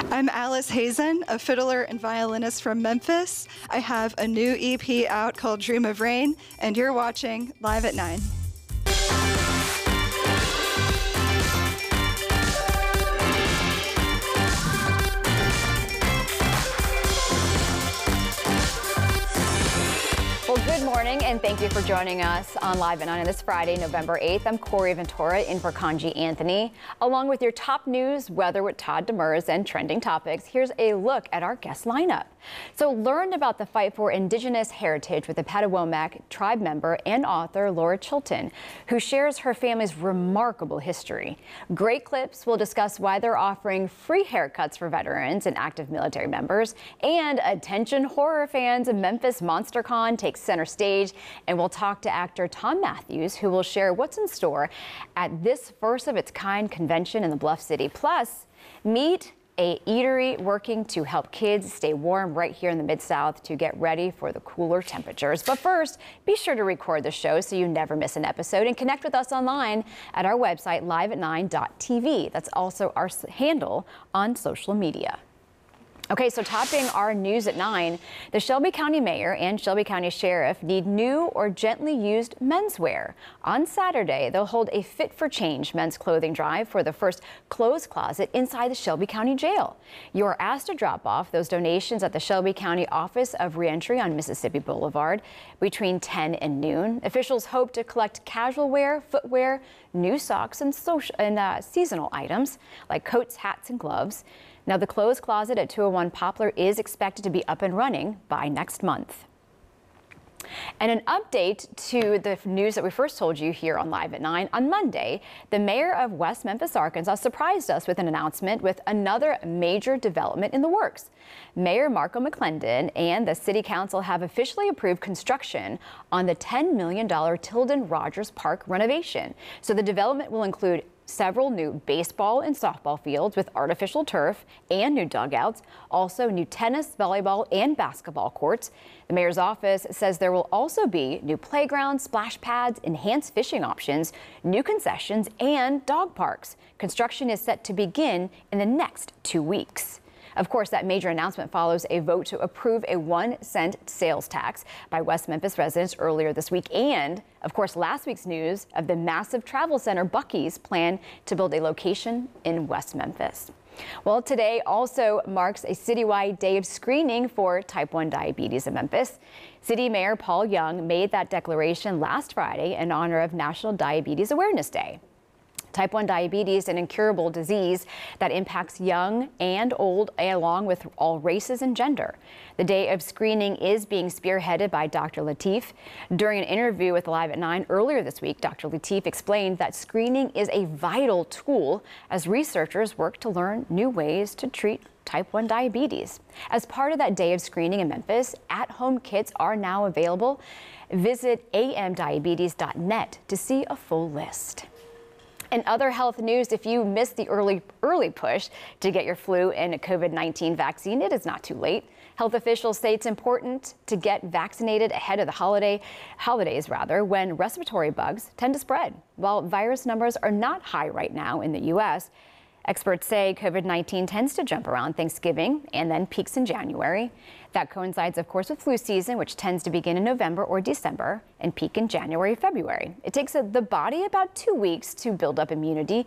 I'm Alice Hazen, a fiddler and violinist from Memphis. I have a new EP out called Dream of Rain, and you're watching Live at 9. Well, good morning, and thank you for joining us on Live at 9 on this Friday, November 8th. I'm Corey Ventura in for Kanji Anthony. Along with your top news, weather with Todd Demers, and trending topics, here's a look at our guest lineup. So learn about the fight for Indigenous heritage with the Petawomack tribe member and author Laura Chilton, who shares her family's remarkable history. Great clips will discuss why they're offering free haircuts for veterans and active military members. And attention horror fans, Memphis MonsterCon takes center stage, and we'll talk to actor Tom Matthews, who will share what's in store at this first of its kind convention in the Bluff City. Plus, meet a eatery working to help kids stay warm right here in the Mid-South to get ready for the cooler temperatures. But first, be sure to record the show so you never miss an episode, and connect with us online at our website, liveat9.tv. That's also our handle on social media. Okay, so topping our news at 9, the Shelby County Mayor and Shelby County Sheriff need new or gently used menswear. On Saturday, they'll hold a Fit for Change men's clothing drive for the first clothes closet inside the Shelby County Jail. You are asked to drop off those donations at the Shelby County Office of Reentry on Mississippi Boulevard between 10 and noon. Officials hope to collect casual wear, footwear, new socks, and seasonal items like coats, hats, and gloves. Now, the clothes closet at 201 Poplar is expected to be up and running by next month. And an update to the news that we first told you here on Live at 9. On Monday, the mayor of West Memphis, Arkansas, surprised us with an announcement with another major development in the works. Mayor Marco McClendon and the city council have officially approved construction on the $10 million Tilden Rogers Park renovation. So the development will include several new baseball and softball fields with artificial turf and new dugouts, also new tennis, volleyball, and basketball courts. The mayor's office says there will also be new playgrounds, splash pads, enhanced fishing options, new concessions, and dog parks. Construction is set to begin in the next 2 weeks. Of course, that major announcement follows a vote to approve a 1-cent sales tax by West Memphis residents earlier this week. And, of course, last week's news of the massive travel center Buc-ee's plan to build a location in West Memphis. Well, today also marks a citywide day of screening for type 1 diabetes in Memphis. City Mayor Paul Young made that declaration last Friday in honor of National Diabetes Awareness Day. Type 1 diabetes, an incurable disease that impacts young and old, along with all races and gender. The day of screening is being spearheaded by Dr. Latif. During an interview with Live at 9 earlier this week, Dr. Latif explained that screening is a vital tool as researchers work to learn new ways to treat type 1 diabetes. As part of that day of screening in Memphis, at-home kits are now available. Visit amdiabetes.net to see a full list. In other health news, if you missed the early push to get your flu and COVID-19 vaccine, it is not too late. Health officials say it's important to get vaccinated ahead of the holidays, when respiratory bugs tend to spread. While virus numbers are not high right now in the U.S., experts say COVID-19 tends to jump around Thanksgiving and then peaks in January. That coincides, of course, with flu season, which tends to begin in November or December and peak in January, February. It takes the body about 2 weeks to build up immunity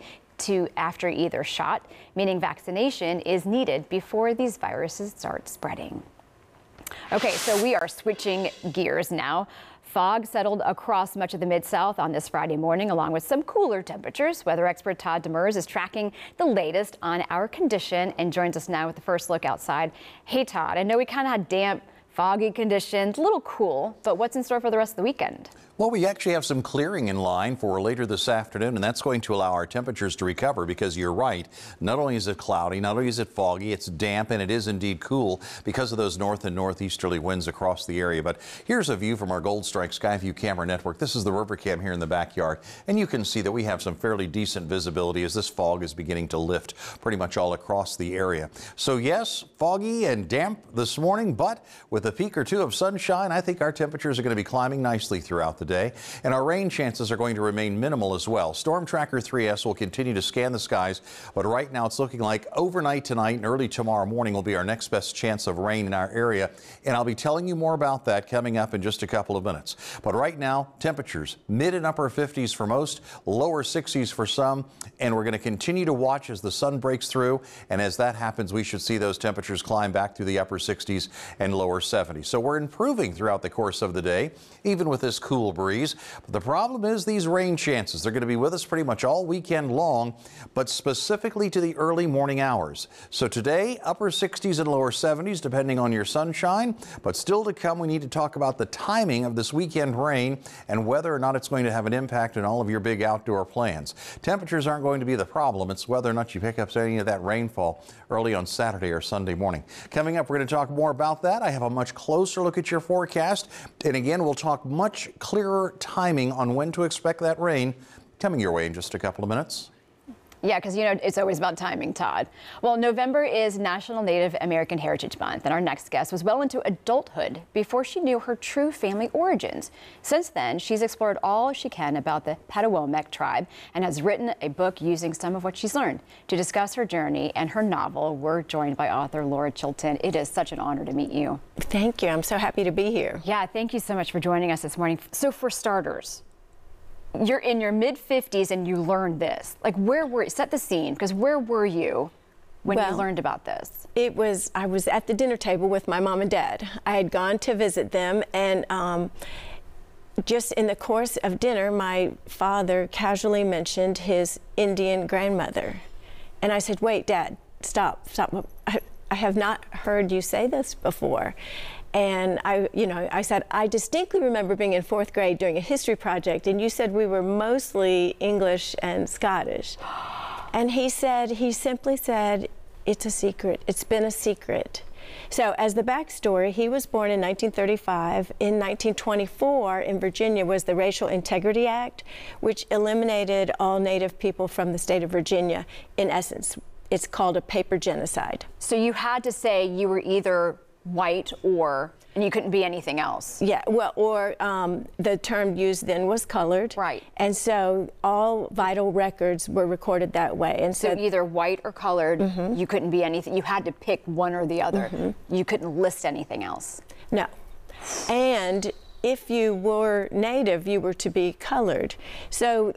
after either shot, meaning vaccination is needed before these viruses start spreading. Okay, so we are switching gears now. Fog settled across much of the Mid-South on this Friday morning, along with some cooler temperatures. Weather expert Todd Demers is tracking the latest on our condition and joins us now with the first look outside. Hey, Todd, I know we kind of had damp, foggy conditions, a little cool, but what's in store for the rest of the weekend? Well, we actually have some clearing in line for later this afternoon, and that's going to allow our temperatures to recover because you're right. Not only is it cloudy, not only is it foggy, it's damp, and it is indeed cool because of those north and northeasterly winds across the area. But here's a view from our Gold Strike Skyview camera network. This is the river cam here in the backyard, and you can see that we have some fairly decent visibility as this fog is beginning to lift pretty much all across the area. So yes, foggy and damp this morning, but with a peak or two of sunshine, I think our temperatures are going to be climbing nicely throughout the day. day, and our rain chances are going to remain minimal as well. Storm Tracker 3S will continue to scan the skies, but right now it's looking like overnight tonight and early tomorrow morning will be our next best chance of rain in our area, and I'll be telling you more about that coming up in just a couple of minutes. But right now, temperatures mid and upper 50s for most, lower 60s for some, and we're going to continue to watch as the sun breaks through, and as that happens, we should see those temperatures climb back through the upper 60s and lower 70s. So we're improving throughout the course of the day, even with this cool breeze. But the problem is these rain chances. They're going to be with us pretty much all weekend long, but specifically to the early morning hours. So today, upper 60s and lower 70s, depending on your sunshine. But still to come, we need to talk about the timing of this weekend rain and whether or not it's going to have an impact on all of your big outdoor plans. Temperatures aren't going to be the problem. It's whether or not you pick up any of that rainfall early on Saturday or Sunday morning. Coming up, we're going to talk more about that. I have a much closer look at your forecast. And again, we'll talk much clearer timing on when to expect that rain coming your way in just a couple of minutes. Yeah, because, you know, it's always about timing, Todd. Well, November is National Native American Heritage Month, and our next guest was well into adulthood before she knew her true family origins. Since then, she's explored all she can about the Patawomeck tribe and has written a book using some of what she's learned. To discuss her journey and her novel, we're joined by author Laura Chilton. It is such an honor to meet you. Thank you. I'm so happy to be here. Yeah, thank you so much for joining us this morning. So for starters, you're in your mid-50s and you learned this. Like, where were you? Set the scene, because where were you when you learned about this? I was at the dinner table with my mom and dad. I had gone to visit them, and just in the course of dinner, my father casually mentioned his Indian grandmother. And I said, wait, Dad, stop. I have not heard you say this before. And I said, I distinctly remember being in 4th grade doing a history project, and you said we were mostly English and Scottish. And he simply said, it's a secret. It's been a secret. So as the backstory, he was born in 1935. In 1924, in Virginia, was the Racial Integrity Act, which eliminated all Native people from the state of Virginia. In essence, it's called a paper genocide. So you had to say you were either white and you couldn't be anything else. Yeah, well, or the term used then was colored. Right. And so all vital records were recorded that way. And so either white or colored, you couldn't be anything. You had to pick one or the other. You couldn't list anything else. No. And if you were Native, you were to be colored. So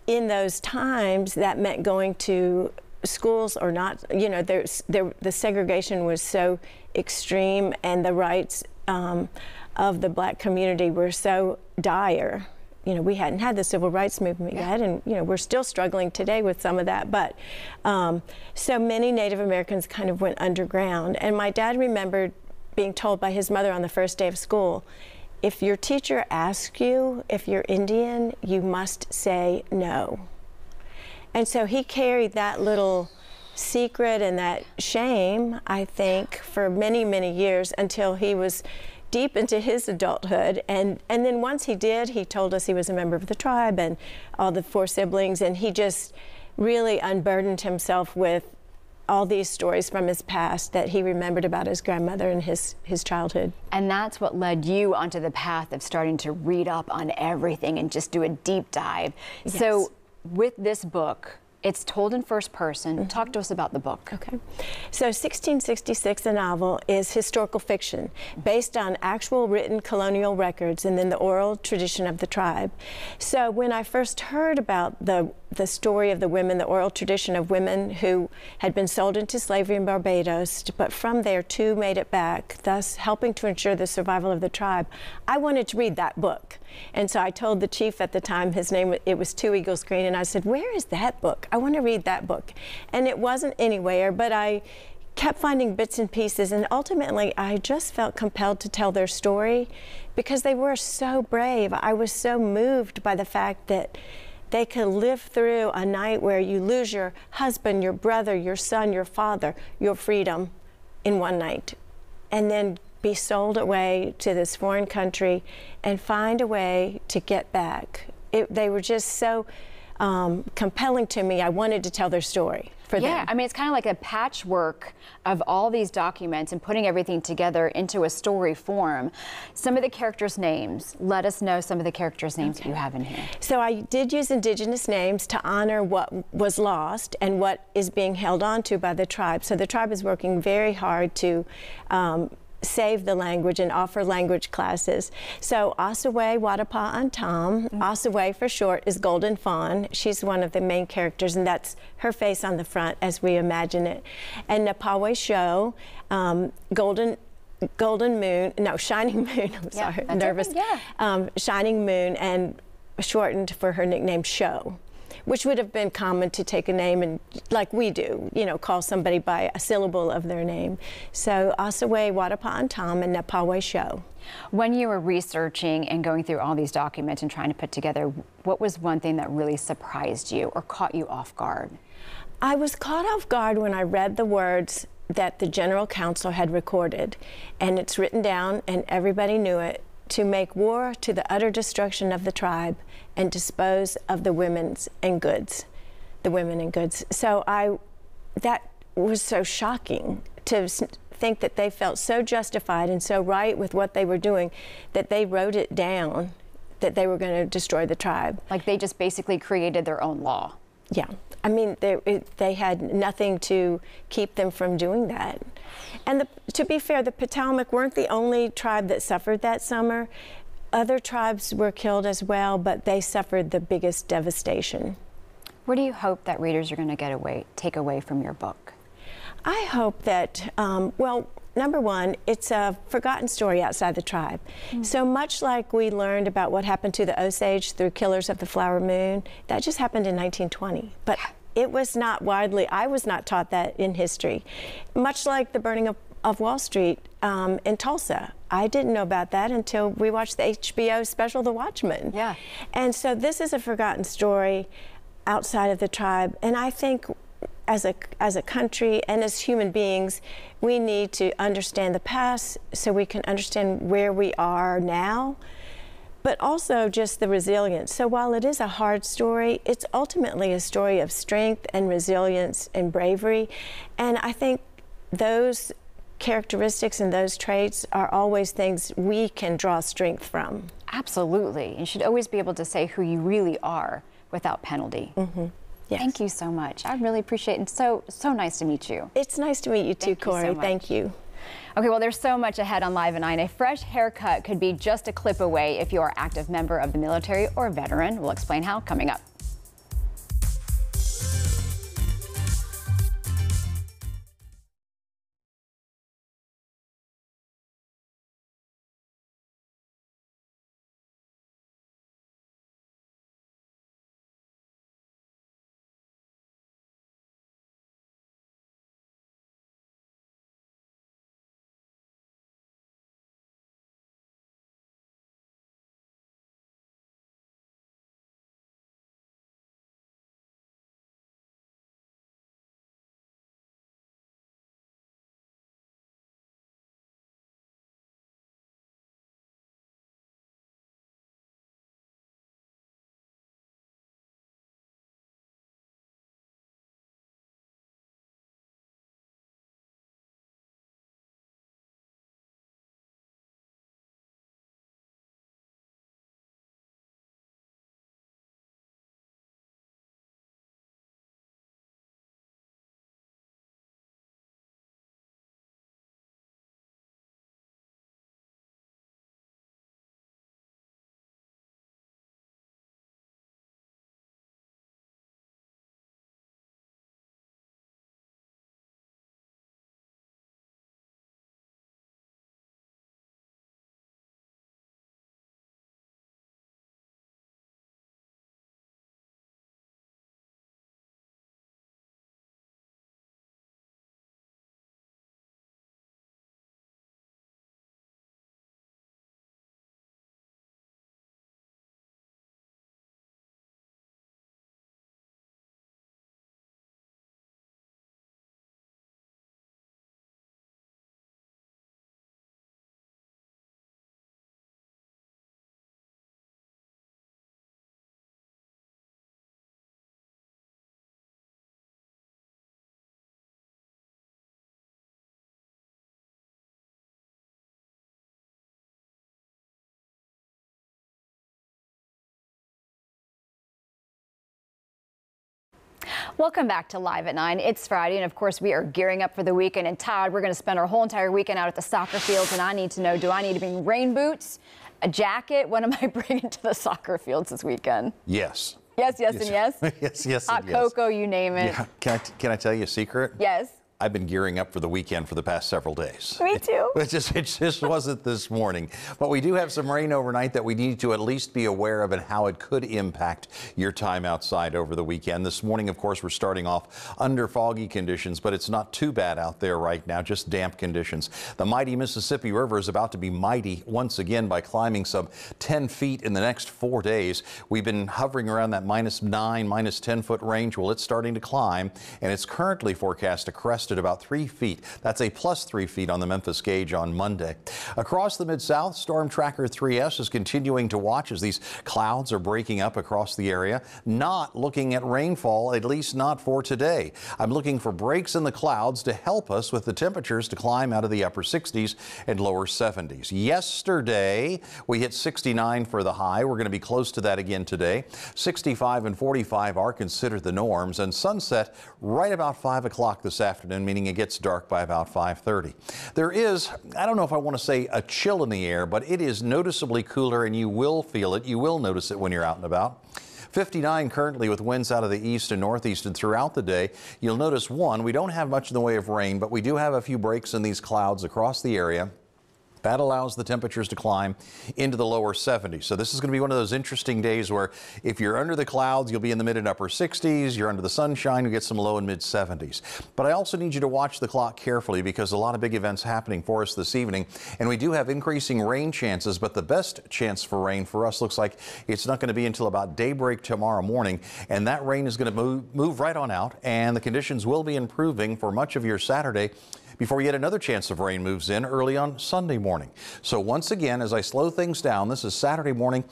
in those times, that meant going to schools or not. You know, the segregation was so extreme, and the rights of the black community were so dire. You know, we hadn't had the civil rights movement yet, and you know, we're still struggling today with some of that. But so many Native Americans kind of went underground. And my dad remembered being told by his mother on the first day of school, if your teacher asks you if you're Indian, you must say no. And so he carried that little secret and that shame, I think, for many, many years until he was deep into his adulthood. And then once he did, he told us he was a member of the tribe and all the 4 siblings, and he just really unburdened himself with all these stories from his past that he remembered about his grandmother and his childhood. And that's what led you onto the path of starting to read up on everything and just do a deep dive. Yes. So with this book, it's told in first person. Talk to us about the book. Okay. So 1666, the novel, is historical fiction based on actual written colonial records and then the oral tradition of the tribe. So when I first heard about the story of the women, the oral tradition of women who had been sold into slavery in Barbados, but from there 2 made it back, thus helping to ensure the survival of the tribe, I wanted to read that book. And so I told the chief at the time, his name, it was Two Eagles Green, and I said, where is that book? I want to read that book. And it wasn't anywhere, but I kept finding bits and pieces, and ultimately I just felt compelled to tell their story because they were so brave. I was so moved by the fact that they could live through a night where you lose your husband, your brother, your son, your father, your freedom in one night, and then be sold away to this foreign country and find a way to get back. They were just so compelling to me. I wanted to tell their story for them. Yeah, I mean, it's kind of like a patchwork of all these documents and putting everything together into a story form. Some of the characters' names, let us know some of the characters' names that you have in here. So I did use indigenous names to honor what was lost and what is being held on to by the tribe. So the tribe is working very hard to save the language and offer language classes. So Asaway Wadapa Antam, Asaway for short, is Golden Fawn. She's one of the main characters, and that's her face on the front as we imagine it. And Napawe Show, Golden Moon, no, Shining Moon, I'm sorry, nervous. Okay, yeah. Shining Moon, and shortened for her nickname Show, which would have been common to take a name and, like we do, you know, call somebody by a syllable of their name. So Asaway Wadapa Antam and Napawe Show. When you were researching and going through all these documents and trying to put together, what was one thing that really surprised you or caught you off guard? I was caught off guard when I read the words that the General Council had recorded, and it's written down and everybody knew it: to make war to the utter destruction of the tribe and dispose of the women and goods. So that was so shocking to think that they felt so justified and so right with what they were doing that they wrote it down that they were going to destroy the tribe. Like they just basically created their own law. Yeah, I mean, they had nothing to keep them from doing that. And to be fair, the Potomac weren't the only tribe that suffered that summer. Other tribes were killed as well, but they suffered the biggest devastation. What do you hope that readers are going to take away from your book? I hope that, well, number one, it's a forgotten story outside the tribe. So much like we learned about what happened to the Osage through Killers of the Flower Moon, that just happened in 1920. But it was not widely, I was not taught that in history. Much like the burning of Wall Street in Tulsa. I didn't know about that until we watched the HBO special, The Watchmen. Yeah. And so this is a forgotten story outside of the tribe. And I think as a country and as human beings, we need to understand the past so we can understand where we are now, but also just the resilience. So while it is a hard story, it's ultimately a story of strength and resilience and bravery. And I think those characteristics and those traits are always things we can draw strength from. Absolutely. You should always be able to say who you really are without penalty. Yes. Thank you so much. I really appreciate it. So nice to meet you. It's nice to meet you too, Corey. Thank you so much. Thank you. Okay, well, there's so much ahead on Live at 9. A fresh haircut could be just a clip away if you are an active member of the military or veteran. We'll explain how coming up. Welcome back to Live at 9. It's Friday, and of course, we are gearing up for the weekend. And Todd, we're going to spend our whole entire weekend out at the soccer fields, and I need to know, do I need to bring rain boots, a jacket? What am I bringing to the soccer fields this weekend? Yes. Yes, yes, and yes? Yes, yes, Hot and yes. cocoa, you name it. Yeah. Can I tell you a secret? Yes. I've been gearing up for the weekend for the past several days. Me too. It just wasn't this morning. But we do have some rain overnight that we need to at least be aware of and how it could impact your time outside over the weekend. This morning, of course, we're starting off under foggy conditions, but it's not too bad out there right now, just damp conditions. The mighty Mississippi River is about to be mighty once again by climbing some 10 feet in the next 4 days. We've been hovering around that -9, -10-foot range. Well, it's starting to climb, and it's currently forecast to crest at about 3 feet. That's a +3 feet on the Memphis gauge on Monday. Across the Mid-South, Storm Tracker 3S is continuing to watch as these clouds are breaking up across the area. Not looking at rainfall, at least not for today. I'm looking for breaks in the clouds to help us with the temperatures to climb out of the upper 60s and lower 70s. Yesterday, we hit 69 for the high. We're going to be close to that again today. 65 and 45 are considered the norms, and sunset right about 5 o'clock this afternoon, meaning it gets dark by about 5:30. There is, I don't know if I want to say a chill in the air, but it is noticeably cooler, and you will feel it. You will notice it when you're out and about. 59 currently with winds out of the east and northeast, and throughout the day, you'll notice, one, we don't have much in the way of rain, but we do have a few breaks in these clouds across the area. That allows the temperatures to climb into the lower 70s. So this is going to be one of those interesting days where if you're under the clouds, you'll be in the mid and upper 60s. You're under the sunshine, you'll get some low and mid 70s. But I also need you to watch the clock carefully because a lot of big events happening for us this evening. And we do have increasing rain chances, but the best chance for rain for us looks like it's not going to be until about daybreak tomorrow morning. And that rain is going to move right on out, and the conditions will be improving for much of your Saturday before yet another chance of rain moves in early on Sunday morning. So once again, as I slow things down, this is Saturday morning.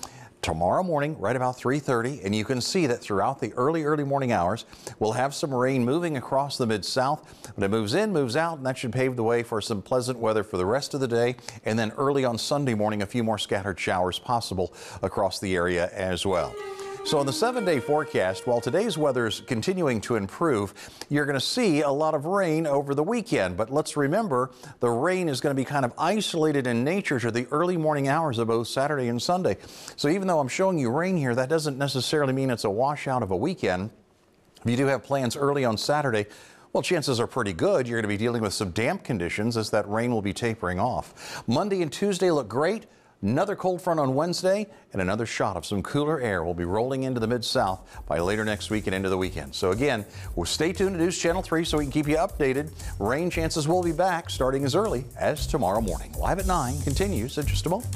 Tomorrow morning, right about 3:30, and you can see that throughout the early morning hours, we'll have some rain moving across the Mid-South. When it moves in, moves out, and that should pave the way for some pleasant weather for the rest of the day. And then early on Sunday morning, a few more scattered showers possible across the area as well. So on the 7-day forecast, while today's weather is continuing to improve, you're going to see a lot of rain over the weekend. But let's remember, the rain is going to be kind of isolated in nature to the early morning hours of both Saturday and Sunday. So even though I'm showing you rain here, that doesn't necessarily mean it's a washout of a weekend. If you do have plans early on Saturday, well, chances are pretty good you're going to be dealing with some damp conditions as that rain will be tapering off. Monday and Tuesday look great. Another cold front on Wednesday, and another shot of some cooler air will be rolling into the Mid-South by later next week and into the weekend. So again, we'll stay tuned to News Channel 3 so we can keep you updated. Rain chances will be back starting as early as tomorrow morning. Live at 9 continues in just a moment.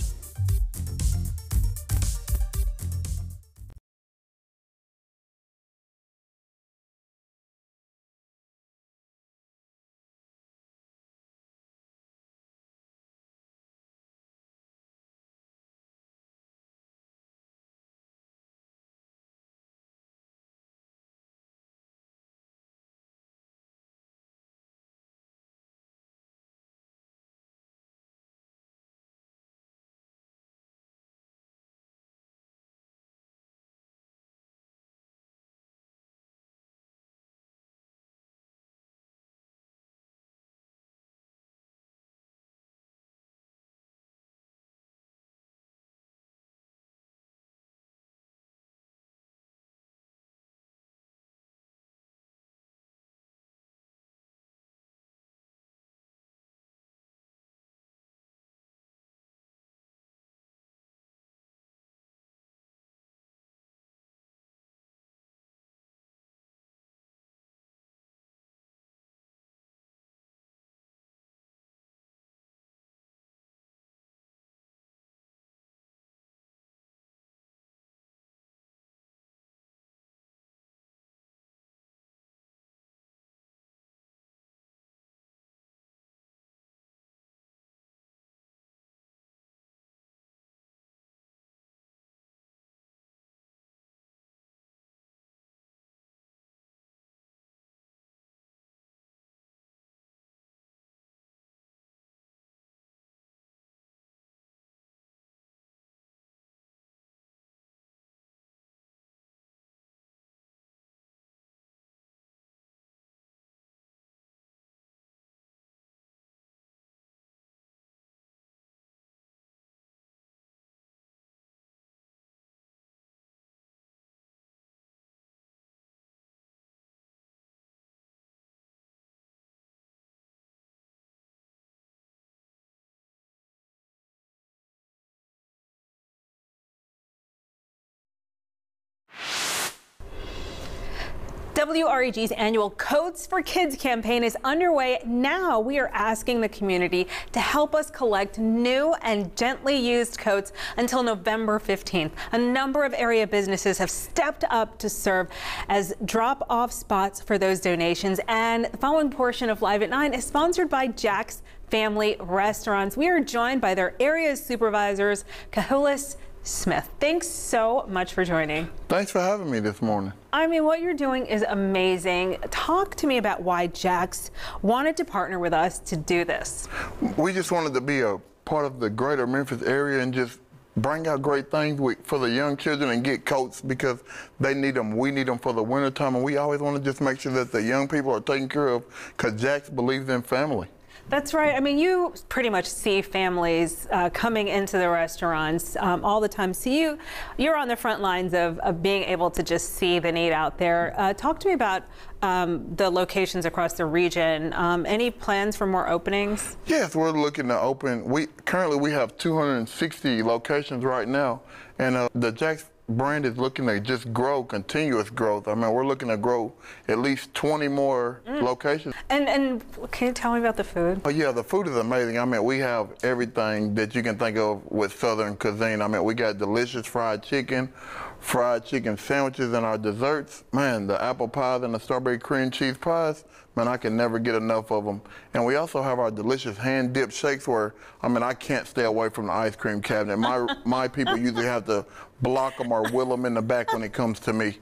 WREG's annual Coats for Kids campaign is underway. Now we are asking the community to help us collect new and gently used coats until November 15th. A number of area businesses have stepped up to serve as drop-off spots for those donations. And the following portion of Live at 9 is sponsored by Jack's Family Restaurants. We are joined by their area supervisors, Cahulis Smith. Thanks so much for joining. Thanks for having me this morning. I mean, what you're doing is amazing. Talk to me about why Jack's wanted to partner with us to do this. We just wanted to be a part of the greater Memphis area and just bring out great things for the young children and get coats because they need them. We need them for the winter time, and we always want to just make sure that the young people are taken care of because Jack's believes in family. That's right. I mean, you pretty much see families coming into the restaurants all the time. So you're on the front lines of being able to just see the need out there. Talk to me about the locations across the region. Any plans for more openings? Yes, we're looking to open. Currently we have 260 locations right now, and the Jack's brand is looking to just grow, continuous growth. I mean, we're looking to grow at least 20 more locations. And can you tell me about the food? Oh yeah, the food is amazing. I mean, we have everything that you can think of with Southern cuisine. I mean, we got delicious fried chicken sandwiches, and our desserts. Man, the apple pies and the strawberry cream cheese pies, man, I can never get enough of them. And we also have our delicious hand-dipped shakes where, I mean, I can't stay away from the ice cream cabinet. My people usually have to block them or wheel them in the back when it comes to me.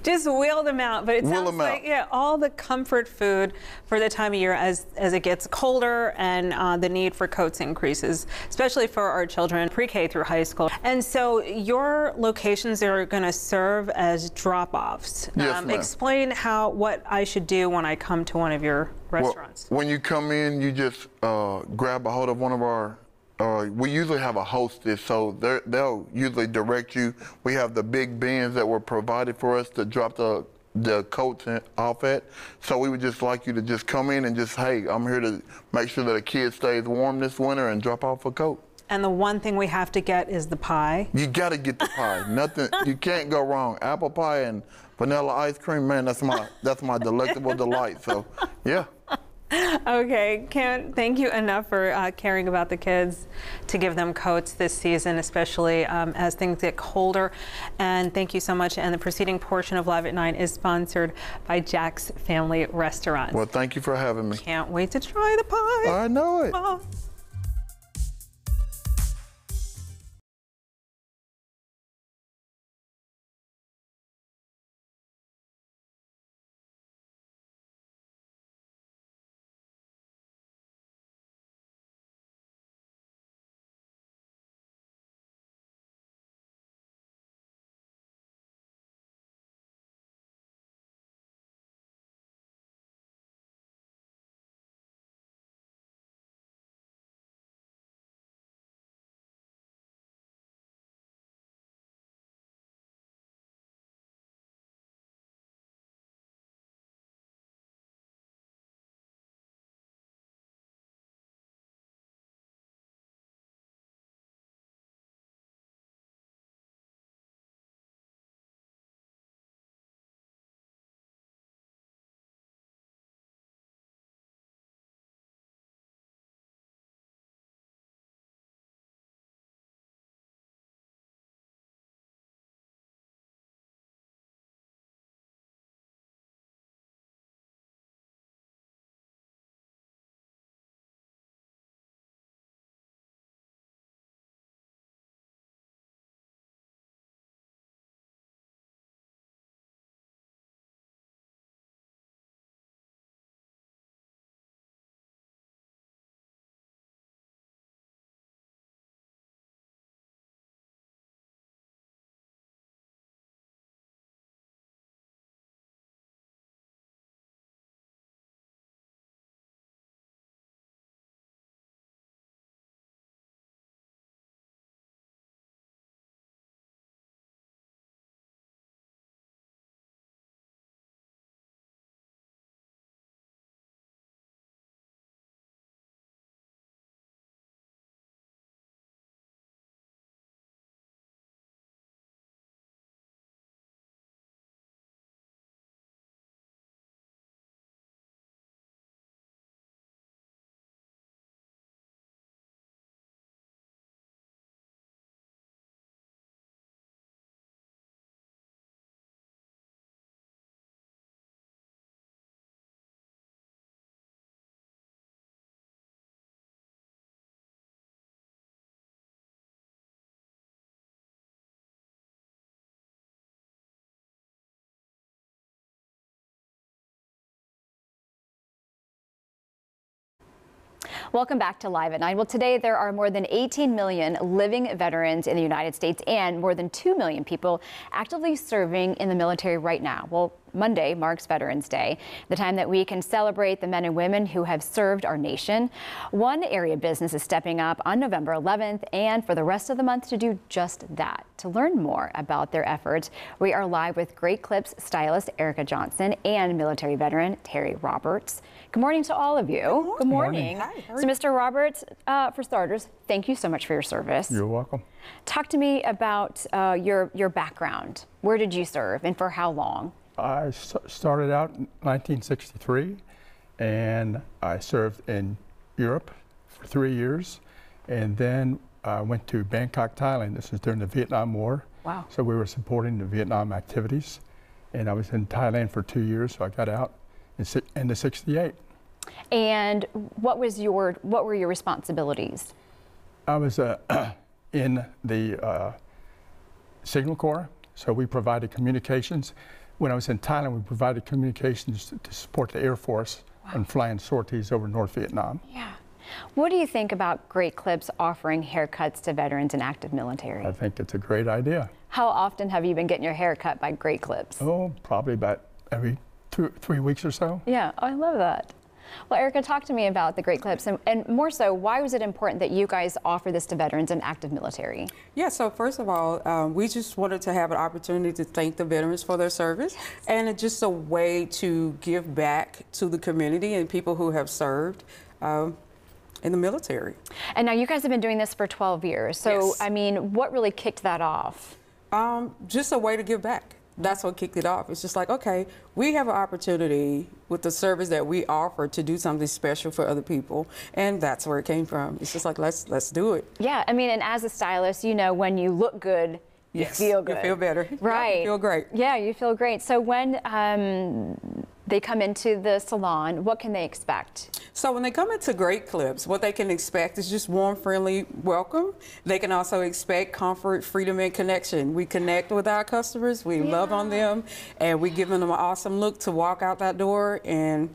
Just wheel them out, but it sounds like all the comfort food for the time of year as it gets colder and the need for coats increases, especially for our children pre-K through high school. And so your locations are going to serve as drop-offs. Yes, ma'am. Explain what I should do when I come to one of your restaurants. Well, when you come in, you just grab a hold of one of our we usually have a hostess, so they'll usually direct you. We have the big bins that were provided for us to drop the coats off at. So we would just like you to just come in and just, hey, I'm here to make sure that a kid stays warm this winter and drop off a coat. And the one thing we have to get is the pie. You got to get the pie. Nothing, you can't go wrong. Apple pie and vanilla ice cream, man, that's my delectable delight. So, yeah. Okay, can't thank you enough for caring about the kids to give them coats this season, especially as things get colder. And thank you so much. And the preceding portion of Live at 9 is sponsored by Jack's Family Restaurants. Well, thank you for having me. Can't wait to try the pie. I know it. Oh. Welcome back to Live at 9. Well, today there are more than 18 million living veterans in the United States and more than 2 million people actively serving in the military right now. Well, Monday marks Veterans Day, the time that we can celebrate the men and women who have served our nation. One area business is stepping up on November 11th and for the rest of the month to do just that. To learn more about their efforts, we are live with Great Clips stylist Erica Johnson and military veteran Terry Roberts. Good morning to all of you. Good morning. Hi, so, Mr. Roberts, for starters, thank you so much for your service. You're welcome. Talk to me about your background. Where did you serve and for how long? I started out in 1963, and I served in Europe for 3 years, and then I went to Bangkok, Thailand. This was during the Vietnam War. Wow. So we were supporting the Vietnam activities, and I was in Thailand for 2 years, so I got out in the '68. And what were your responsibilities? I was in the Signal Corps, so we provided communications. When I was in Thailand, we provided communications to support the Air Force on flying sorties over North Vietnam. Yeah. What do you think about Great Clips offering haircuts to veterans and active military? I think it's a great idea. How often have you been getting your hair cut by Great Clips? Oh, probably about every 3 weeks or so. Yeah, I love that. Well, Erica, talk to me about the Great Clips, and more so, why was it important that you guys offer this to veterans and active military? Yeah, so first of all, we just wanted to have an opportunity to thank the veterans for their service, and it's just a way to give back to the community and people who have served in the military. And now you guys have been doing this for 12 years, so Yes. I mean, what really kicked that off? Just a way to give back. That's what kicked it off. It's just like, okay, we have an opportunity with the service that we offer to do something special for other people, and that's where it came from. It's just like, let's do it. Yeah, I mean, and as a stylist, you know, when you look good, you feel good. You feel better. Right. You feel great. Yeah, you feel great. So when they come into the salon, what can they expect? So when they come into Great Clips, what they can expect is just warm, friendly welcome. They can also expect comfort, freedom, and connection. We connect with our customers, we love on them, and we give them an awesome look to walk out that door and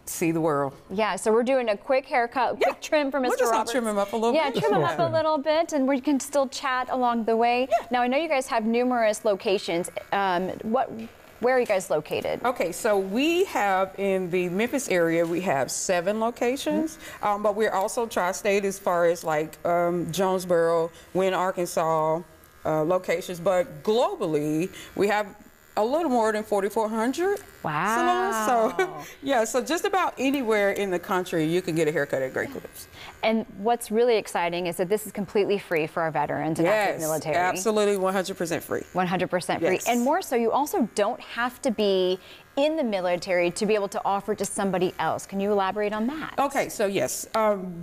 see the world. Yeah, so we're doing a quick haircut, quick trim for Mr. We're just Roberts. gonna trim him up a little bit. Yeah, trim him up a little bit, and we can still chat along the way. Yeah. Now, I know you guys have numerous locations. Where are you guys located? Okay, so we have in the Memphis area, we have 7 locations, but we're also tri-state as far as like Jonesboro, Wynne, Arkansas locations, but globally, we have a little more than 4,400 salons. So, yeah, so just about anywhere in the country, you can get a haircut at Great Clips. And what's really exciting is that this is completely free for our veterans and active military. Absolutely 100% free. 100% free. Yes. And more so, you also don't have to be in the military to be able to offer to somebody else. Can you elaborate on that? Okay, so yes,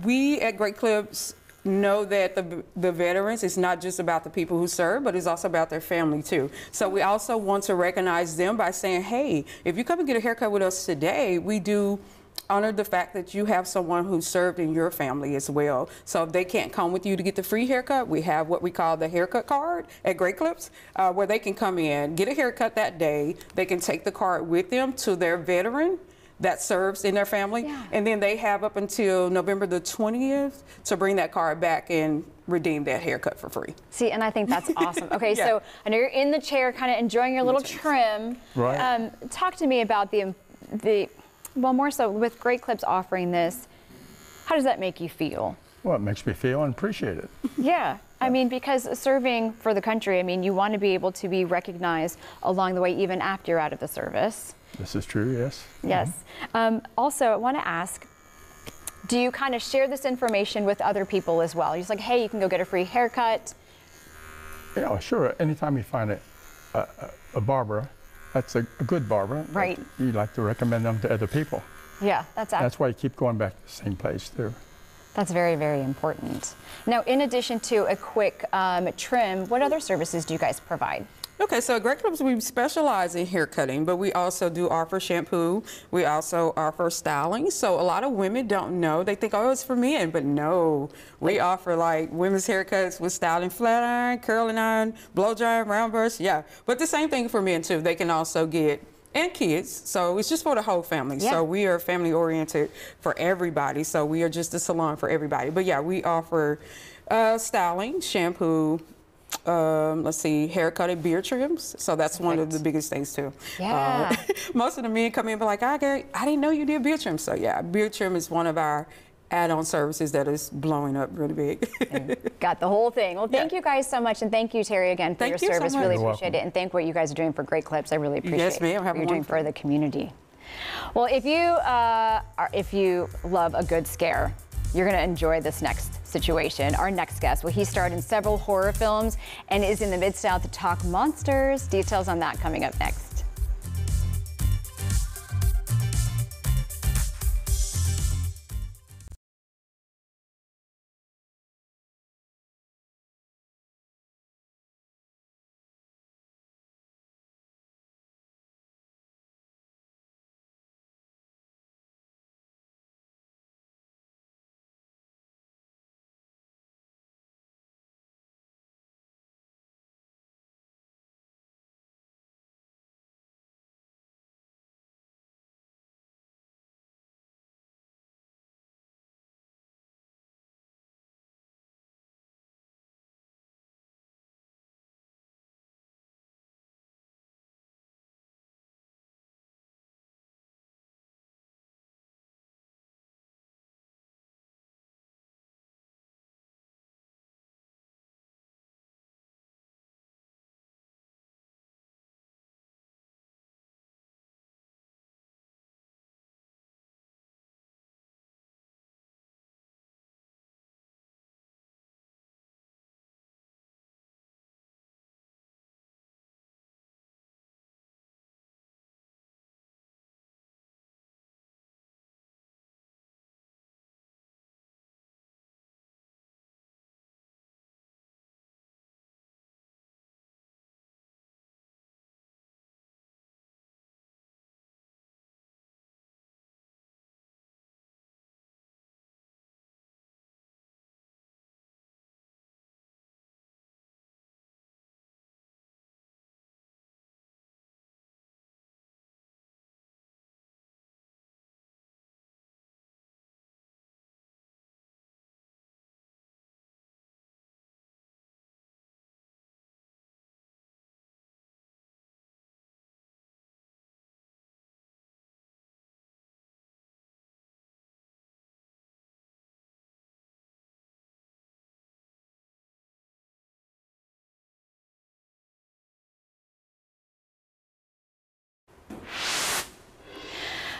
we at Great Clips know that the veterans, it's not just about the people who serve, but it's also about their family too. So we also want to recognize them by saying, hey, if you come and get a haircut with us today, we do honor the fact that you have someone who served in your family as well. So if they can't come with you to get the free haircut, we have what we call the haircut card at Great Clips, where they can come in, get a haircut that day, they can take the card with them to their veteran that serves in their family, and then they have up until November the 20th to bring that card back and redeem that haircut for free. See, and I think that's awesome. Okay, so I know you're in the chair kind of enjoying your little trim. Right. Talk to me about well, more so with Great Clips offering this, how does that make you feel? Well, it makes me feel and appreciate it. Yeah, I mean, because serving for the country, I mean, you want to be able to be recognized along the way, even after you're out of the service. This is true, yes. Yes. Also, I want to ask, do you kind of share this information with other people as well? You're just like, hey, you can go get a free haircut. Yeah, sure. Anytime you find a barber, that's a good barber. Right. You like to recommend them to other people. Yeah, That's why you keep going back to the same place too. That's very, very important. Now, in addition to a quick trim, what other services do you guys provide? Okay, so at Great Clips, we specialize in hair cutting, but we also do offer shampoo. We also offer styling. So a lot of women don't know. They think, oh, it's for men, but no. We offer like women's haircuts with styling, flat iron, curling iron, blow dry, round brush, yeah. But the same thing for men too. They can also get And kids, so it's just for the whole family. Yeah. So we are family oriented for everybody. So we are just a salon for everybody. But yeah, we offer styling, shampoo, let's see, haircut and beard trims. So that's one of the biggest things too. Yeah. Most of the men come in and be like, I didn't know you did beard trim. So yeah, beard trim is one of our add-on services that is blowing up really big. Got the whole thing. Well, thank you guys so much, and thank you, Terry, again, for your you so service. much. Really You're appreciate welcome. it, and thank what you guys are doing for Great Clips. I really appreciate Yes, ma'am. Have what a you're doing wonderful for the community. Well, if you love a good scare, you're going to enjoy this next situation. Our next guest, well, he starred in several horror films and is in the Mid-South to talk monsters. Details on that coming up next.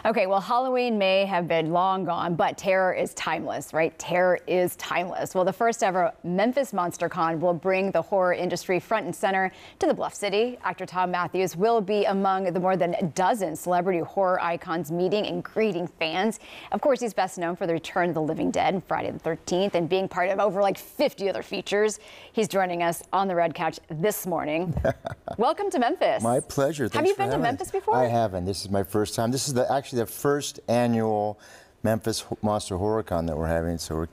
Okay, well, Halloween may have been long gone, but terror is timeless, right? Terror is timeless. Well, the first ever Memphis MonsterCon will bring the horror industry front and center to the Bluff City. Actor Tom Matthews will be among the more than a dozen celebrity horror icons meeting and greeting fans. Of course, he's best known for the Return of the Living Dead and Friday the 13th and being part of over like 50 other features. He's joining us on the red couch this morning. Welcome to Memphis. My pleasure. Thanks Have you for been to having Memphis me. before? I haven't. This is my first time. This is actually the first annual Memphis Monster Horror Con that we're having, so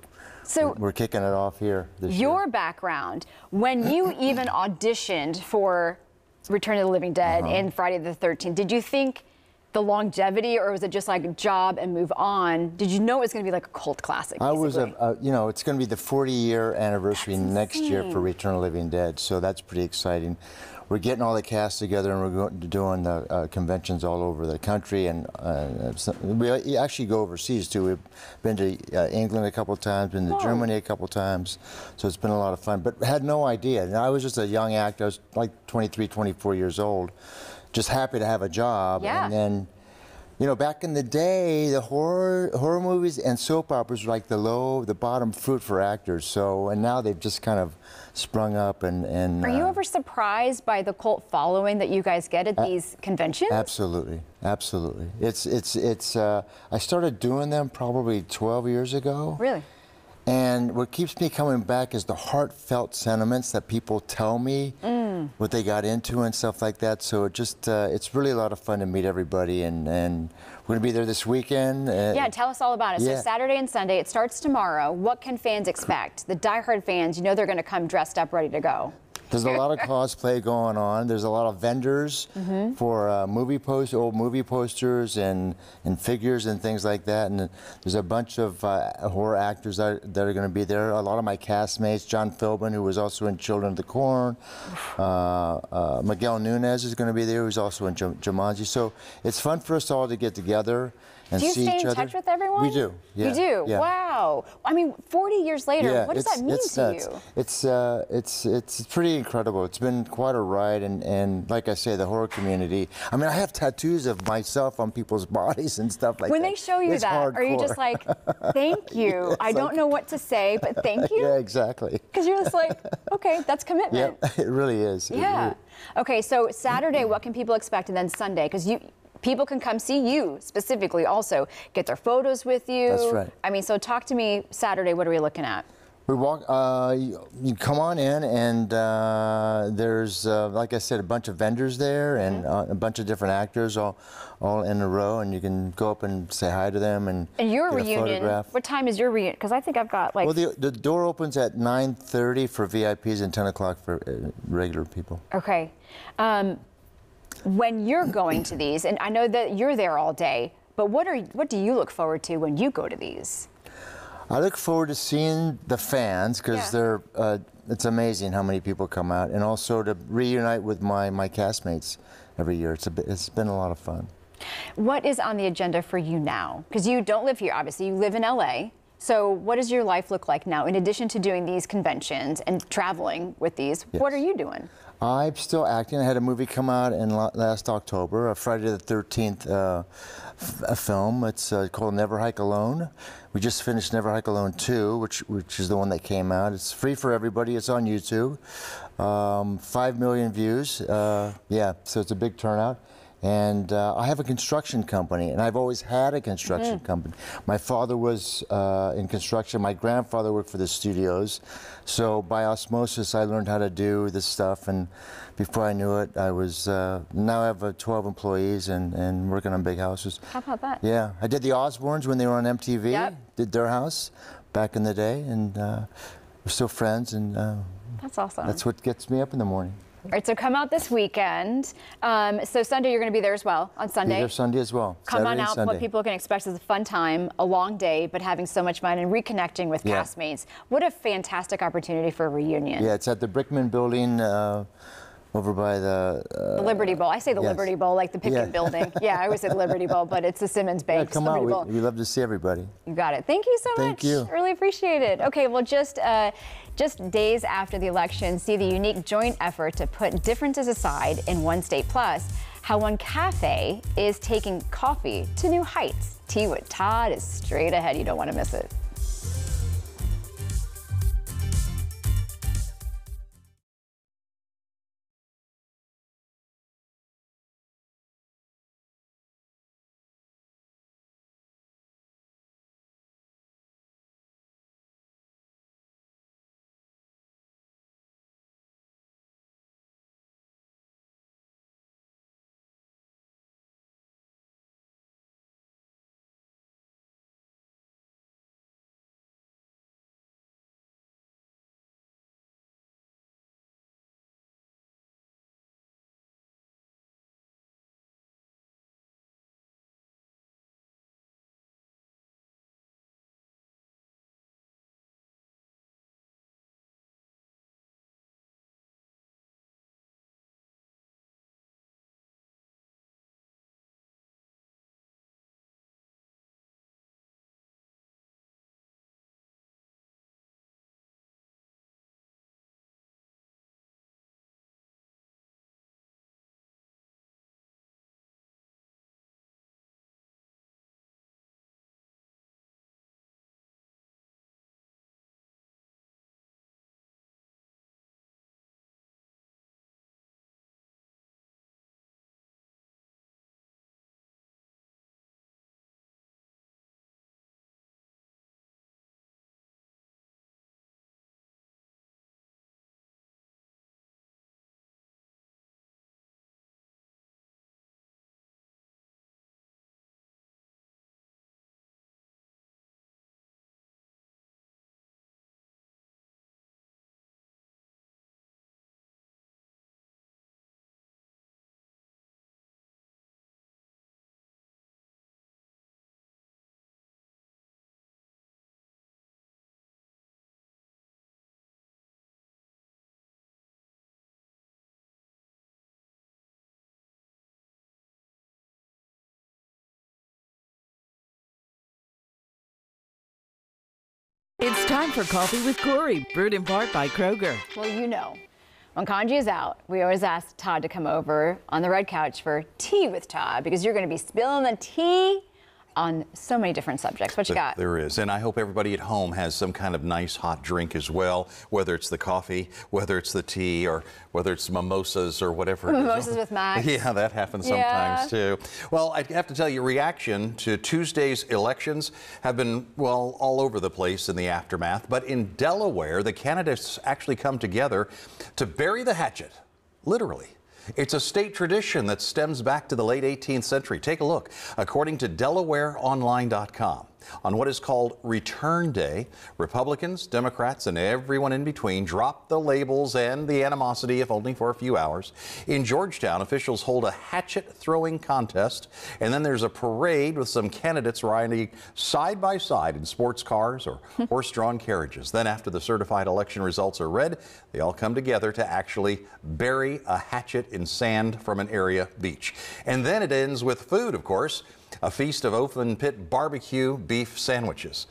we're kicking it off here this year. Your background, when you even auditioned for Return of the Living Dead and Friday the 13th, did you think the longevity, or was it just like job and move on? Did you know it was going to be like a cult classic, basically? I was, it's going to be the 40-year anniversary next year for Return of the Living Dead, so that's pretty exciting. We're getting all the cast together, and we're doing the conventions all over the country, and we actually go overseas too. We've been to England a couple times, been to Germany a couple times, so it's been a lot of fun. But had no idea. And I was just a young actor. I was like 23, 24 years old, just happy to have a job. Yeah. And then, you know, back in the day, the horror movies and soap operas were like the bottom fruit for actors. So, and now they've just kind of sprung up and Are you ever surprised by the cult following that you guys get at these conventions? Absolutely, absolutely. I started doing them probably 12 years ago. Really? And what keeps me coming back is the heartfelt sentiments that people tell me, what they got into and stuff like that. So it just, it's really a lot of fun to meet everybody, and we're gonna be there this weekend. Yeah, tell us all about it. Yeah. So Saturday and Sunday, it starts tomorrow. What can fans expect? The diehard fans, you know they're gonna come dressed up, ready to go. There's a lot of cosplay going on. There's a lot of vendors for old movie posters and figures and things like that. And there's a bunch of horror actors that are going to be there. A lot of my castmates, John Philbin, who was also in Children of the Corn. Miguel Nunez is going to be there, who's also in Jumanji. So it's fun for us all to get together and do you see stay each in other. touch with everyone? We do. Yeah. You do? Yeah. Wow. I mean, 40 years later, what does that mean to you? It's pretty incredible. It's been quite a ride, and like I say, the horror community. I mean, I have tattoos of myself on people's bodies and stuff like that. When they show you It's that, hardcore. are you just like, thank you? I don't know what to say, but thank you? Yeah, exactly. Because you're just like, okay, that's commitment. Yep, it really is. Yeah. Okay, so Saturday, what can people expect? And then Sunday, because people can come see you specifically also, get their photos with you. That's right. I mean, so talk to me Saturday, what are we looking at? We walk. You come on in, and there's, like I said, a bunch of vendors there, and a bunch of different actors all in a row, and you can go up and say hi to them and your get a reunion. photograph. What time is your reunion? Because I think I've got like. Well, the door opens at 9:30 for VIPs and 10 o'clock for regular people. Okay. When you're going to these, and I know that you're there all day, but what do you look forward to when you go to these? I look forward to seeing the fans because they're. It's amazing how many people come out, and also to reunite with my castmates every year. It's been a lot of fun. What is on the agenda for you now? Because you don't live here, obviously. You live in LA. So what does your life look like now? In addition to doing these conventions and traveling with these, what are you doing? I'm still acting. I had a movie come out in last October, a Friday the 13th a film. It's called Never Hike Alone. We just finished Never Hike Alone 2, which is the one that came out. It's free for everybody. It's on YouTube. 5 million views. Yeah, so it's a big turnout. And I have a construction company, and I've always had a construction company. My father was in construction. My grandfather worked for the studios. So by osmosis, I learned how to do this stuff. And before I knew it, I was, now I have 12 employees and working on big houses. How about that? Yeah, I did the Osbournes when they were on MTV. Yep. Did their house back in the day, and we're still friends. And that's awesome. That's what gets me up in the morning. All right, so come out this weekend. So Sunday, you're going to be there as well, on Sunday? Be there Sunday as well. Come Saturday on out. Sunday. What people can expect is a fun time, a long day, but having so much fun and reconnecting with castmates. What a fantastic opportunity for a reunion. Yeah, it's at the Brickman Building over by the Liberty Bowl. I say the Liberty Bowl, like the Pipkin Building. Yeah, I always say the Liberty Bowl, but it's the Simmons Bank. Yeah, come out. We love to see everybody. You got it. Thank you so much. Thank you. Really appreciate it. Okay, well, just days after the election, see the unique joint effort to put differences aside in One State Plus, how one cafe is taking coffee to new heights. Tea with Todd is straight ahead. You don't want to miss it. It's time for Coffee with Corey, brewed in part by Kroger. Well, you know, when Kanji is out, we always ask Todd to come over on the red couch for tea with Todd, because you're going to be spilling the tea on so many different subjects. What you got? There is, and I hope everybody at home has some kind of nice hot drink as well, whether it's the coffee, whether it's the tea, or whether it's mimosas or whatever it is. Mimosas with Max. Yeah, that happens sometimes too. Well, I have to tell you, reaction to Tuesday's elections have been, well, all over the place in the aftermath. But in Delaware, the candidates actually come together to bury the hatchet, literally. It's a state tradition that stems back to the late 18th century. Take a look. According to DelawareOnline.com, on what is called Return Day, Republicans, Democrats, and everyone in between drop the labels and the animosity, if only for a few hours. In Georgetown, officials hold a hatchet-throwing contest, and then there's a parade with some candidates riding side by side in sports cars or horse-drawn carriages. Then, after the certified election results are read, they all come together to actually bury a hatchet in sand from an area beach. And then it ends with food, of course. A feast of open pit barbecue beef sandwiches.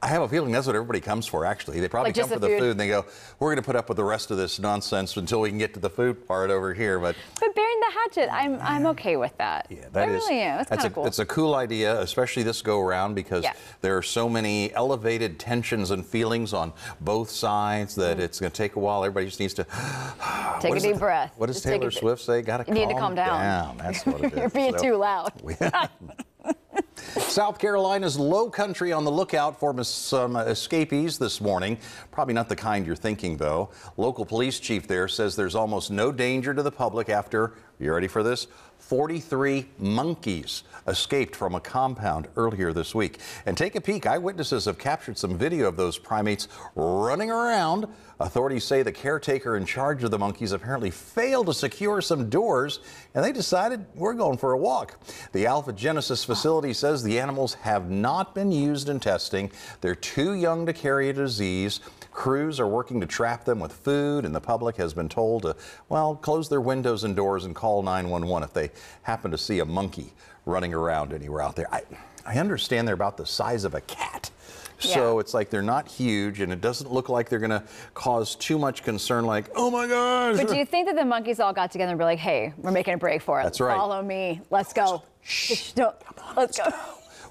I have a feeling that's what everybody comes for, actually. They probably come for the food and they go, we're going to put up with the rest of this nonsense until we can get to the food part over here. But burying the hatchet, I'm okay with that. Yeah, that is. Really am. That's kind of cool. It's a cool idea, especially this go around, because there are so many elevated tensions and feelings on both sides that it's going to take a while. Everybody just needs to take a deep breath. What does Taylor Swift say? You need to calm down. That's what it is. You're being too loud. South Carolina's Low Country on the lookout for some escapees this morning. Probably not the kind you're thinking, though. Local police chief there says there's almost no danger to the public after, you ready for this? 43 monkeys escaped from a compound earlier this week. And take a peek. Eyewitnesses have captured some video of those primates running around. Authorities say the caretaker in charge of the monkeys apparently failed to secure some doors, and they decided we're going for a walk. The Alpha Genesis facility says the animals have not been used in testing. They're too young to carry a disease. Crews are working to trap them with food, and the public has been told to, well, close their windows and doors and call 911 if they happen to see a monkey running around anywhere out there. I understand they're about the size of a cat. So it's like they're not huge, and it doesn't look like they're going to cause too much concern, like, oh my gosh. But do you think that the monkeys all got together and were like, hey, we're making a break for it. That's right. Follow me. Let's go. Shh. Let's go.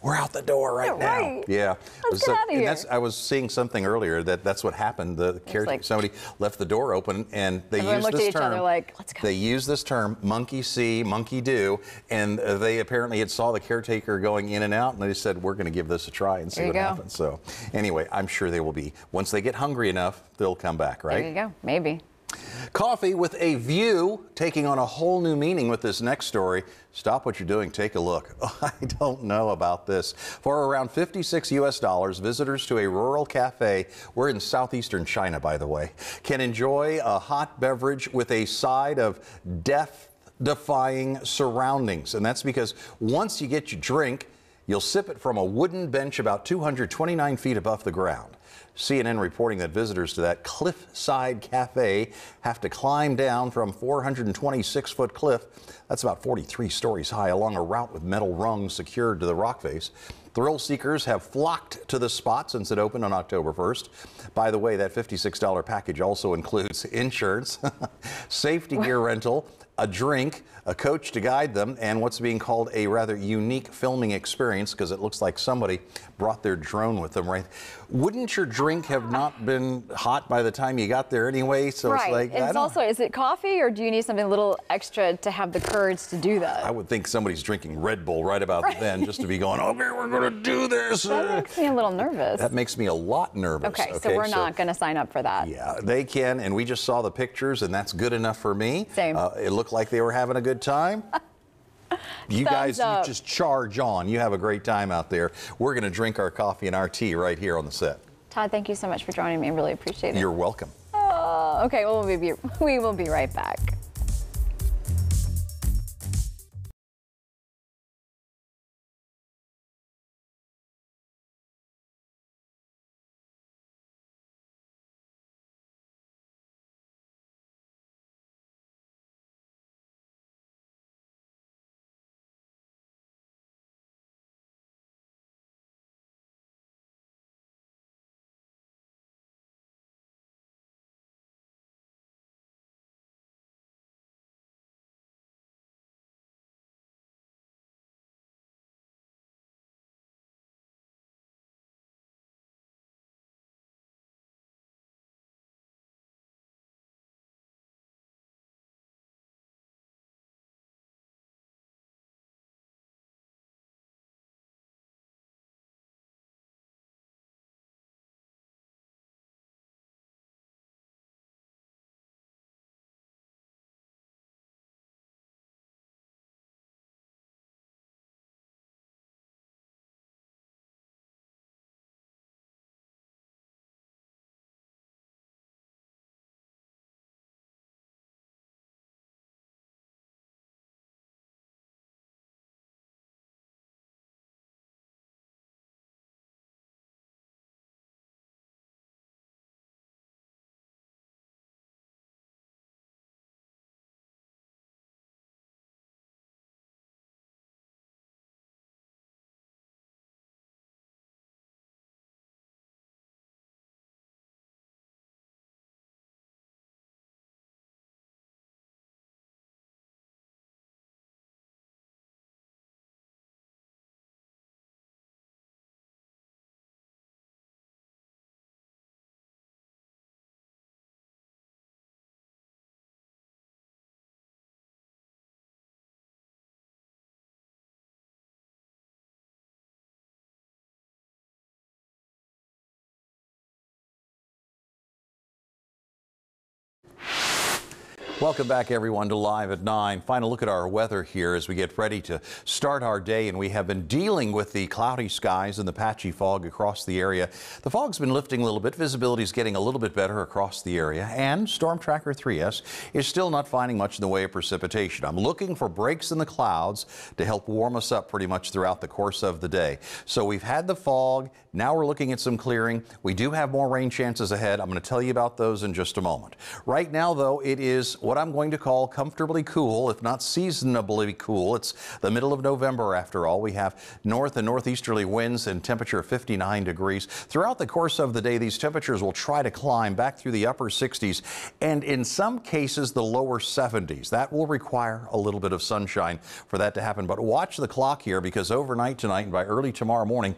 We're out the door right now. Right. Yeah. Let's get out of here. I was seeing something earlier that's what happened. The caretaker, somebody left the door open, and they used this term. Other like, let's go. They used this term, monkey see, monkey do, and they apparently had saw the caretaker going in and out, and they said, we're going to give this a try and see what happens. So anyway, I'm sure they will be. Once they get hungry enough, they'll come back, right? There you go. Maybe. Coffee with a view taking on a whole new meaning with this next story. Stop what you're doing, take a look. I don't know about this. For around $56 visitors to a rural cafe, we're in southeastern China, by the way, can enjoy a hot beverage with a side of death-defying surroundings. And that's because once you get your drink, you'll sip it from a wooden bench about 229 feet above the ground. CNN reporting that visitors to that cliffside cafe have to climb down from 426-foot cliff. That's about 43 stories high along a route with metal rungs secured to the rock face. Thrill seekers have flocked to the spot since it opened on October 1st. By the way, that $56 package also includes insurance, safety gear rental, a drink, a coach to guide them, and what's being called a rather unique filming experience, because it looks like somebody brought their drone with them, right? Wouldn't your drink have not been hot by the time you got there anyway? So right. It's like, and it's also, is it coffee, or do you need something a little extra to have the courage to do that? I would think somebody's drinking Red Bull right about then, just to be going, okay, we're going to do this. That makes me a little nervous. That makes me a lot nervous. Okay, so we're not going to sign up for that. Yeah, they can, and we just saw the pictures, and that's good enough for me. Same. It looked like they were having a good time. You guys, you just charge on. You have a great time out there. We're going to drink our coffee and our tea right here on the set. Todd, thank you so much for joining me. I really appreciate it. You're welcome. Okay, well, we will be right back. Welcome back, everyone, to Live at 9. Final look at our weather here as we get ready to start our day, and we have been dealing with the cloudy skies and the patchy fog across the area. The fog's been lifting a little bit. Visibility is getting a little bit better across the area, and Storm Tracker 3S is still not finding much in the way of precipitation. I'm looking for breaks in the clouds to help warm us up pretty much throughout the course of the day. So we've had the fog. Now we're looking at some clearing. We do have more rain chances ahead. I'm going to tell you about those in just a moment. Right now, though, it is what I'm going to call comfortably cool, if not seasonably cool. It's the middle of November, after all. We have north and northeasterly winds and temperature of 59 degrees. Throughout the course of the day, these temperatures will try to climb back through the upper 60s and in some cases the lower 70s. That will require a little bit of sunshine for that to happen. But watch the clock here, because overnight tonight and by early tomorrow morning,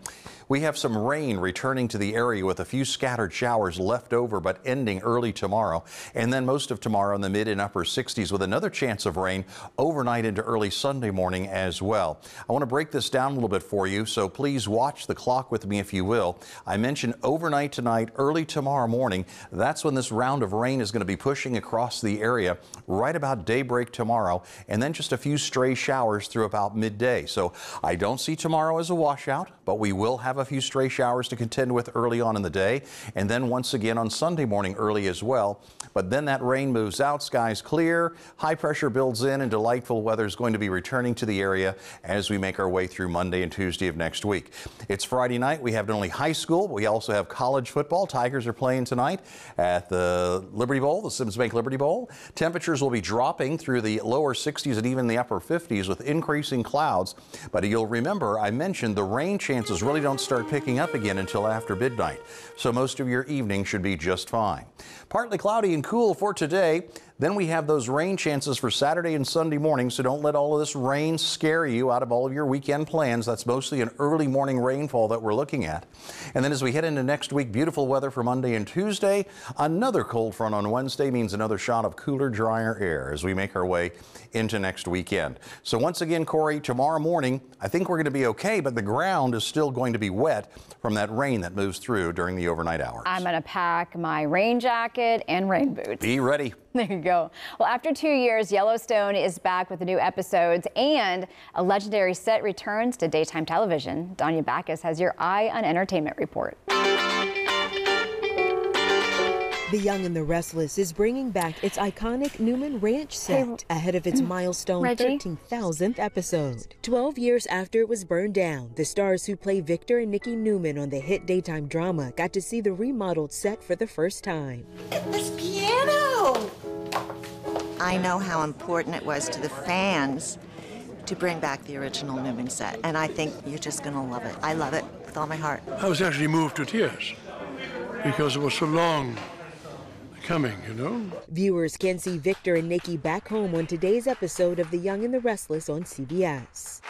we have some rain returning to the area with a few scattered showers left over, but ending early tomorrow. And then most of tomorrow in the mid and upper 60s with another chance of rain overnight into early Sunday morning as well. I want to break this down a little bit for you, so please watch the clock with me if you will. I mentioned overnight tonight, early tomorrow morning. That's when this round of rain is going to be pushing across the area right about daybreak tomorrow, and then just a few stray showers through about midday. So I don't see tomorrow as a washout, but we will have a few stray showers to contend with early on in the day, and then once again on Sunday morning early as well. But then that rain moves out, skies clear, high pressure builds in, and delightful weather is going to be returning to the area as we make our way through Monday and Tuesday of next week. It's Friday night. We have not only high school, but we also have college football. Tigers are playing tonight at the Liberty Bowl, the Sims Bank Liberty Bowl. Temperatures will be dropping through the lower 60s and even the upper 50s with increasing clouds. But you'll remember I mentioned the rain chances really don't start picking up again until after midnight. So most of your evening should be just fine. Partly cloudy and cool for today. Then we have those rain chances for Saturday and Sunday morning, so don't let all of this rain scare you out of all of your weekend plans. That's mostly an early morning rainfall that we're looking at. And then as we head into next week, beautiful weather for Monday and Tuesday. Another cold front on Wednesday means another shot of cooler, drier air as we make our way into next weekend. So once again, Corey, tomorrow morning, I think we're going to be okay, but the ground is still going to be wet from that rain that moves through during the overnight hours. I'm going to pack my rain jacket and rain boots. Be ready. There you go. Well, after 2 years, Yellowstone is back with the new episodes, and a legendary set returns to daytime television. Danya Backus has your Eye on Entertainment report. The Young and the Restless is bringing back its iconic Newman Ranch set ahead of its milestone 13,000th episode. 12 years after it was burned down, the stars who play Victor and Nikki Newman on the hit daytime drama got to see the remodeled set for the first time. This piano! I know how important it was to the fans to bring back the original Newman set, and I think you're just going to love it. I love it with all my heart. I was actually moved to tears because it was so long coming, you know. Viewers can see Victor and Nikki back home on today's episode of The Young and the Restless on CBS.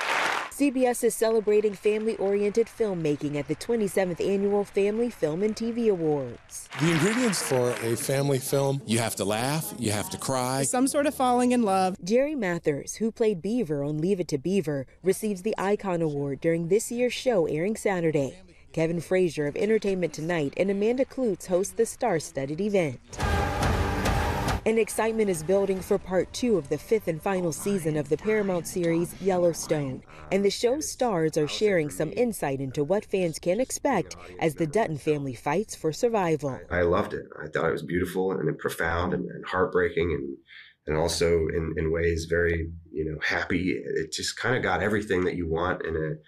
CBS is celebrating family-oriented filmmaking at the 27th Annual Family Film and TV Awards. The ingredients for a family film, you have to laugh, you have to cry. Some sort of falling in love. Jerry Mathers, who played Beaver on Leave It to Beaver, receives the Icon Award during this year's show airing Saturday. Kevin Frazier of Entertainment Tonight and Amanda Klutz host the star-studded event. And excitement is building for part 2 of the 5th and final season of the Paramount series Yellowstone. And the show's stars are sharing some insight into what fans can expect as the Dutton family fights for survival. I loved it. I thought it was beautiful and profound and heartbreaking and also in ways very, happy. It just kind of got everything that you want in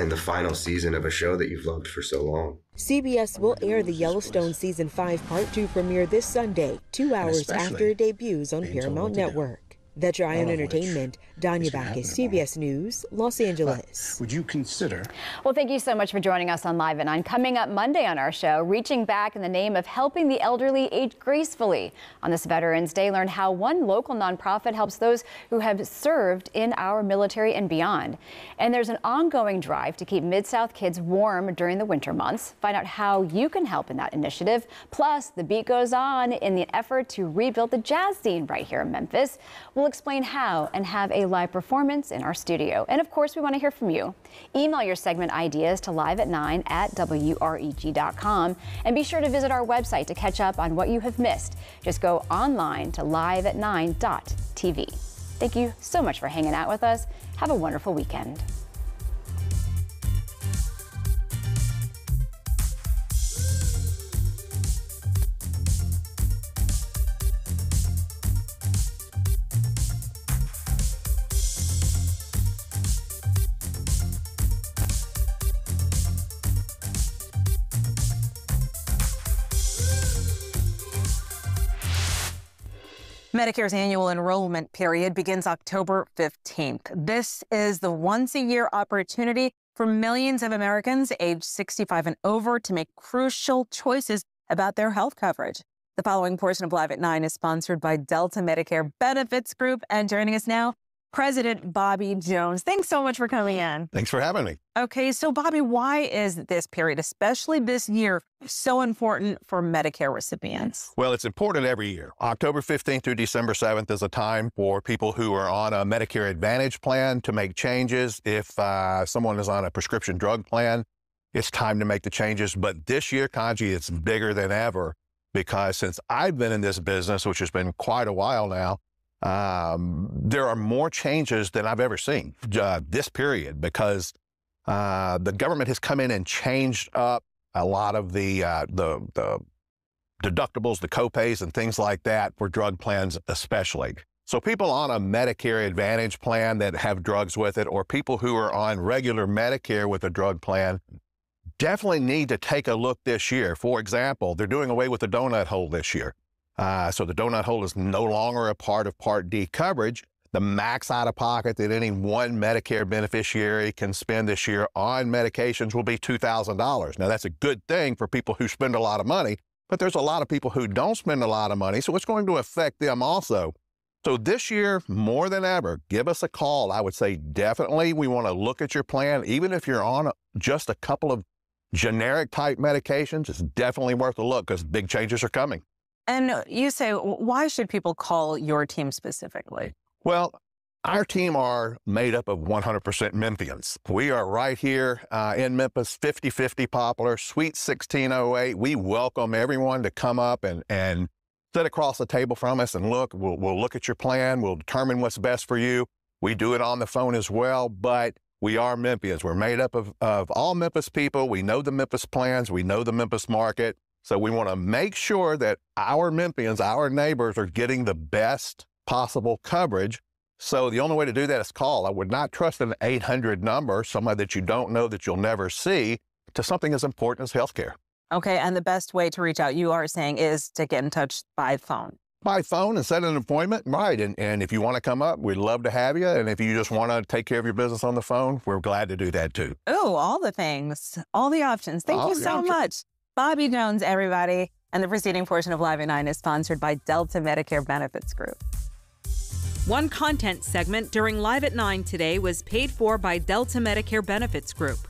the final season of a show that you've loved for so long. CBS will air the Yellowstone Season 5 Part 2 premiere this Sunday, 2 hours after it debuts on Paramount Network. That's your Eye on Entertainment. Danya Backus, CBS News, Los Angeles. Would you consider? Well, thank you so much for joining us on Live at 9. Coming up Monday on our show, reaching back in the name of helping the elderly age gracefully. On this Veterans Day, learn how one local nonprofit helps those who have served in our military and beyond. And there's an ongoing drive to keep Mid-South kids warm during the winter months. Find out how you can help in that initiative. Plus, the beat goes on in the effort to rebuild the jazz scene right here in Memphis. We'll we'll explain how and have a live performance in our studio. And of course, we want to hear from you. Email your segment ideas to liveat9@wreg.com, and be sure to visit our website to catch up on what you have missed. Just go online to liveat9.tv. Thank you so much for hanging out with us. Have a wonderful weekend. Medicare's annual enrollment period begins October 15th. This is the once-a-year opportunity for millions of Americans aged 65 and over to make crucial choices about their health coverage. The following portion of Live at 9 is sponsored by Delta Medicare Benefits Group. And joining us now, President Bobby Jones. Thanks so much for coming in. Thanks for having me. Okay, so Bobby, why is this period, especially this year, so important for Medicare recipients? Well, it's important every year. October 15th through December 7th is a time for people who are on a Medicare Advantage plan to make changes. If someone is on a prescription drug plan, it's time to make the changes. But this year, Kanji, it's bigger than ever, because since I've been in this business, which has been quite a while now, there are more changes than I've ever seen this period, because the government has come in and changed up a lot of the deductibles, the copays, and things like that for drug plans especially. So people on a Medicare Advantage plan that have drugs with it, or people who are on regular Medicare with a drug plan, definitely need to take a look this year. For example, they're doing away with the donut hole this year. So the donut hole is no longer a part of Part D coverage. The max out-of-pocket that any one Medicare beneficiary can spend this year on medications will be $2,000. Now, that's a good thing for people who spend a lot of money, but there's a lot of people who don't spend a lot of money, so it's going to affect them also. So this year, more than ever, give us a call. I would say definitely we want to look at your plan. Even if you're on just a couple of generic type medications, it's definitely worth a look, because big changes are coming. And you say, why should people call your team specifically? Well, our team are made up of 100% Memphians. We are right here in Memphis, 5050 Poplar, Suite 1608. We welcome everyone to come up and sit across the table from us and look. We'll look at your plan. We'll determine what's best for you. We do it on the phone as well, but we are Memphians. We're made up of all Memphis people. We know the Memphis plans. We know the Memphis market. So we want to make sure that our Memphians, our neighbors, are getting the best possible coverage. So the only way to do that is call. I would not trust an 800 number, somebody that you don't know, that you'll never see, to something as important as healthcare. Okay, and the best way to reach out, you are saying, is to get in touch by phone. By phone and set an appointment, right. And if you want to come up, we'd love to have you. And if you just want to take care of your business on the phone, we're glad to do that too. Oh, all the things, all the options. Thank you so much. Bobby Jones, everybody. And the preceding portion of Live at 9 is sponsored by Delta Medicare Benefits Group. One content segment during Live at 9 today was paid for by Delta Medicare Benefits Group.